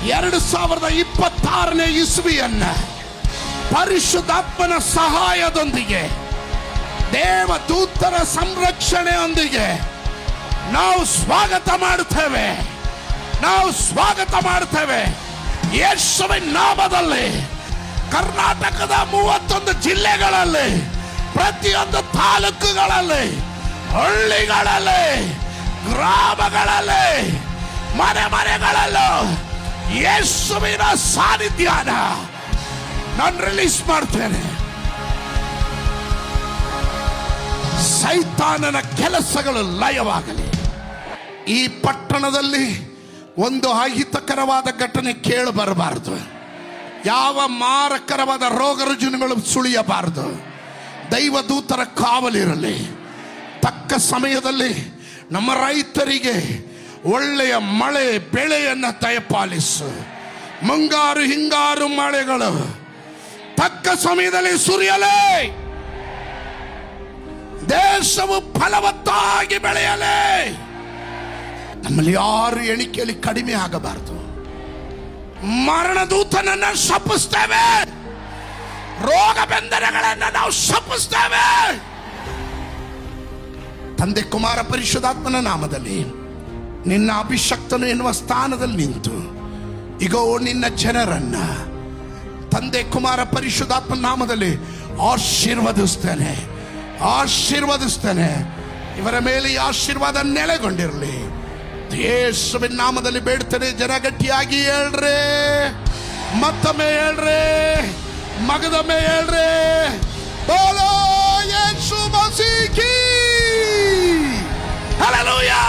2026ನೇ ಇಸ್ವಿಯನ್ನ ಪರಿಶುದ್ಧಾತ್ಮನ ಸಹಾಯದೊಂದಿಗೆ, ದೇವದೂತರ ಸಂರಕ್ಷಣೆಯೊಂದಿಗೆ ನಾವು ಸ್ವಾಗತ ಮಾಡುತ್ತೇವೆ. ಯೇಸುವಿನ ನಾಮದಲ್ಲಿ ಕರ್ನಾಟಕದ 31 ಜಿಲ್ಲೆಗಳಲ್ಲಿ, ಪ್ರತಿಯೊಂದು ತಾಲೂಕುಗಳಲ್ಲಿ, ಹಳ್ಳಿಗಳಲ್ಲಿ, ಗ್ರಾಮಗಳಲ್ಲಿ, ಮನೆಗಳಲ್ಲೂ ಯೇಸುವಿನ ಸಾನ್ನಿಧ್ಯನ ನಾನು ರಿಲೀಸ್ ಮಾಡ್ತೇನೆ. ಸೈತಾನನ ಕೆಲಸಗಳು ಲಯವಾಗಲಿ. ಈ ಪಟ್ಟಣದಲ್ಲಿ ಒಂದು ಅಹಿತಕರವಾದ ಘಟನೆ ಕೇಳಿ ಬರಬಾರದು. ಯಾವ ಮಾರಕರವಾದ ರೋಗ ರುಜಿನಗಳು ಸುಳಿಯಬಾರದು. ದೈವದೂತರ ಕಾವಲಿರಲಿ. ತಕ್ಕ ಸಮಯದಲ್ಲಿ ನಮ್ಮ ರೈತರಿಗೆ ಒಳ್ಳೆಯ ಮಳೆ ಬೆಳೆಯನ್ನು ದಯಪಾಲಿಸು. ಮುಂಗಾರು ಹಿಂಗಾರು ಮಳೆಗಳು ತಕ್ಕ ಸಮಯದಲ್ಲಿ ಸುರಿಯಲೇ. ದೇಶವು ಫಲವತ್ತಾಗಿ ಬೆಳೆಯಲೇ. ನಮ್ಮಲ್ಲಿ ಯಾರು ಎಣಿಕೆಯಲ್ಲಿ ಕಡಿಮೆ ಆಗಬಾರದು. ಮರಣದೂತನನ್ನ ಶಪಿಸ್ತೇವೆ. ರೋಗ ಬೆಂದರೆಗಳನ್ನು ನಾವು ಶಪಿಸ್ತೇವೆ. ತಂದೆ ಕುಮಾರ ಪರಿಶುದ್ಧಾತ್ಮನ ನಾಮದಲ್ಲಿ ನಿನ್ನ ಅಭಿಷಕ್ತನು ಎನ್ನುವ ಸ್ಥಾನದಲ್ಲಿ ನಿಂತು ಈಗೋ ನಿನ್ನ ಜನರನ್ನ ತಂದೆ ಕುಮಾರ ಪರಿಶುದ್ಧಾತ್ಮ ನಾಮದಲ್ಲಿ ಆಶೀರ್ವದಿಸ್ತೇನೆ. ಇವರ ಮೇಲೆ ಈ ಆಶೀರ್ವಾದ ನೆಲೆಗೊಂಡಿರಲಿ. ಯೇಸುವಿನ ನಾಮದಲ್ಲಿ ಬೇಡ್ತೇನೆ. ಜನ ಗಟ್ಟಿಯಾಗಿ ಹೇಳ್ರೆ, ಮತ್ತೊಮ್ಮೆ ಹೇಳ್ರೆ, ಮಗದೊಮ್ಮೆ ಹೇಳ್ರೆ, ಬೋಲೋ ಯೇಸು ಮಸೀಹ್ ಕಿ ಹಲ್ಲೆಲೂಯಾ.